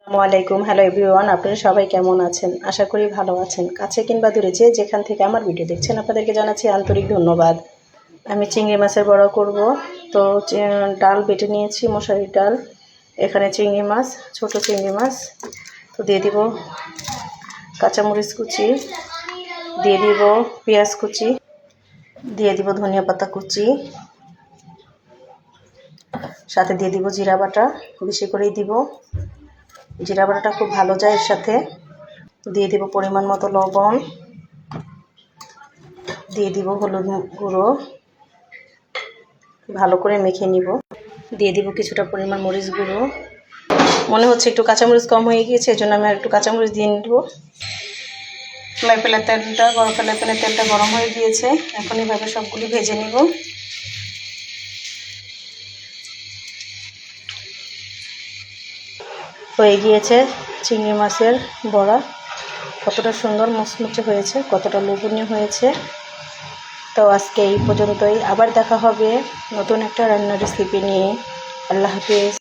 আসসালামু আলাইকুম। Hello everyone, আপনারা সবাই কেমন আছেন? আশা করি ভালো আছেন। কাছে কিংবা দূরে যেখান থেকে আমার ভিডিও দেখছেন আপনাদেরকে জানাচ্ছি আন্তরিক ধন্যবাদ। আমি চিংড়ি মাছের বড়া করব। তো ডাল বেটে নিয়েছি, মশারির ডাল। এখানে চিংড়ি মাছ, ছোট চিংড়ি মাছ। তো দিয়ে দিব কাঁচামরিচ কুচি, দিয়ে দিব পেঁয়াজ কুচি, দিয়ে দিব ধনিয়া পাতা কুচি, সাথে দিয়ে দিব জিরা বাটা, বেশি করেই দিব। জিরা বাটাটা খুব ভালো যায় এর সাথে। দিয়ে দিব পরিমাণ মতো লবণ, দিয়ে দিব হলুদ গুঁড়ো, ভালো করে মেখে নিব। দিয়ে দিব কিছুটা পরিমাণ মরিচ গুঁড়ো। মনে হচ্ছে একটু কাঁচামরিচ কম হয়ে গিয়েছে, এজন্য আমি আর একটু কাঁচামরিচ দিয়ে নেব। ফ্রাই প্যানের তেলটা গরম হয়ে গিয়েছে। এখন এইভাবে সবগুলি ভেজে নিব। হয়ে গিয়েছে চিংড়ি মাছের বড়া। কতটা সুন্দর মুচমুচে হয়েছে, কতটা লোভনীয় হয়েছে। তো আজকে এই পর্যন্তই। আবার দেখা হবে নতুন একটা রান্নার রেসিপি নিয়ে। আল্লাহ হাফিজ।